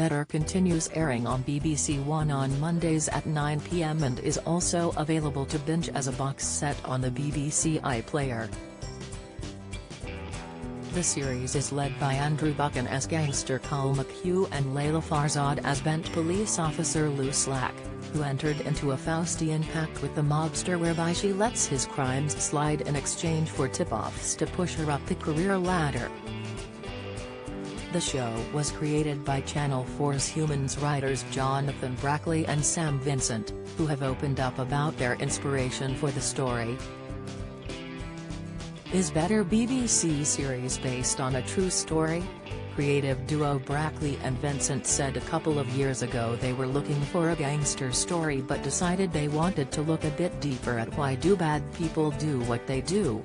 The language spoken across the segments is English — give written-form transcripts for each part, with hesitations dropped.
Better continues airing on BBC One on Mondays at 9 p.m. and is also available to binge as a box set on the BBC iPlayer. The series is led by Andrew Buchan as gangster Col McHugh and Layla Farzad as bent police officer Lou Slack, who entered into a Faustian pact with the mobster whereby she lets his crimes slide in exchange for tip-offs to push her up the career ladder. The show was created by Channel 4's Humans writers Jonathan Brackley and Sam Vincent, who have opened up about their inspiration for the story. Is Better BBC series based on a true story? Creative duo Brackley and Vincent said a couple of years ago they were looking for a gangster story but decided they wanted to look a bit deeper at why do bad people do what they do.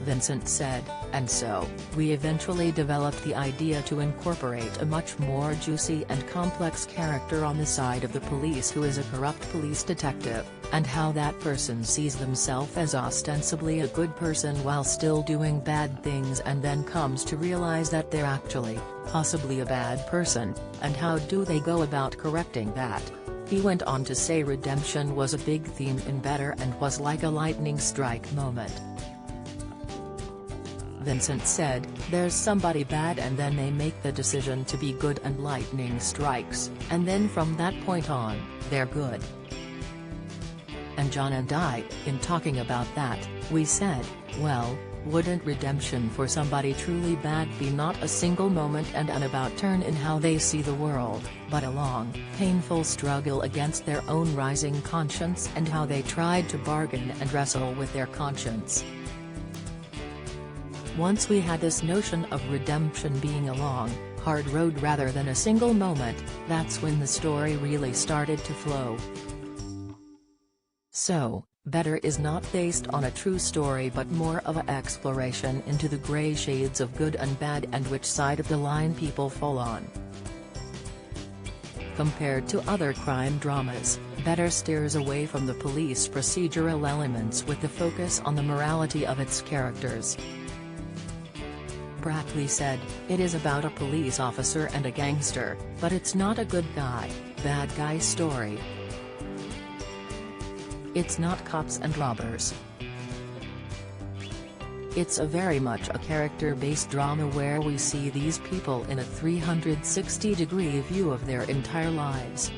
Vincent said, and so, we eventually developed the idea to incorporate a much more juicy and complex character on the side of the police who is a corrupt police detective, and how that person sees themselves as ostensibly a good person while still doing bad things and then comes to realize that they're actually, possibly a bad person, and how do they go about correcting that. He went on to say redemption was a big theme in Better and was like a lightning strike moment. Vincent said, there's somebody bad and then they make the decision to be good and lightning strikes, and then from that point on, they're good. And John and I, in talking about that, we said, well, wouldn't redemption for somebody truly bad be not a single moment and an about turn in how they see the world, but a long, painful struggle against their own rising conscience and how they tried to bargain and wrestle with their conscience. Once we had this notion of redemption being a long, hard road rather than a single moment, that's when the story really started to flow. So, Better is not based on a true story but more of an exploration into the grey shades of good and bad and which side of the line people fall on. Compared to other crime dramas, Better steers away from the police procedural elements with the focus on the morality of its characters. Brackley said, it is about a police officer and a gangster, but it's not a good guy, bad guy story. It's not cops and robbers. It's a very much a character-based drama where we see these people in a 360-degree view of their entire lives.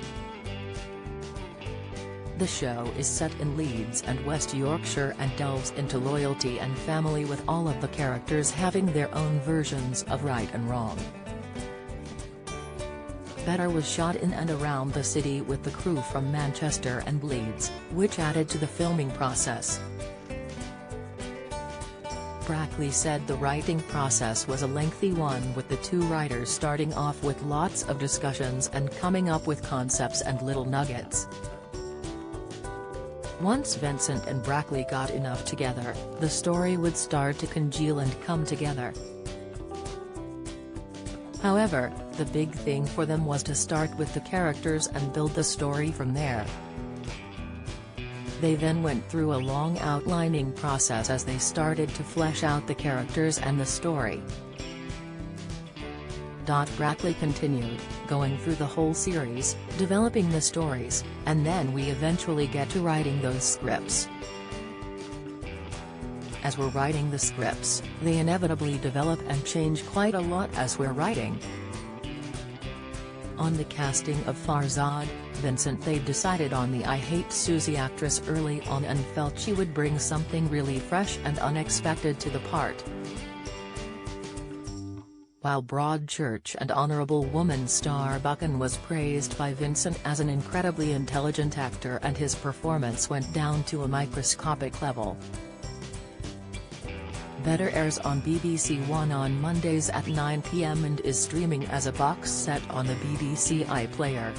The show is set in Leeds and West Yorkshire and delves into loyalty and family with all of the characters having their own versions of right and wrong. Better was shot in and around the city with the crew from Manchester and Leeds, which added to the filming process. Brackley said the writing process was a lengthy one with the two writers starting off with lots of discussions and coming up with concepts and little nuggets. Once Vincent and Brackley got enough together, the story would start to congeal and come together. However, the big thing for them was to start with the characters and build the story from there. They then went through a long outlining process as they started to flesh out the characters and the story. Brackley continued, going through the whole series, developing the stories, and then we eventually get to writing those scripts. As we're writing the scripts, they inevitably develop and change quite a lot as we're writing. On the casting of Farzad, Vincent they decided on the I Hate Susie actress early on and felt she would bring something really fresh and unexpected to the part. While Broadchurch and Honourable Woman star Buchan was praised by Vincent as an incredibly intelligent actor and his performance went down to a microscopic level. Better airs on BBC One on Mondays at 9 p.m. and is streaming as a box set on the BBC iPlayer.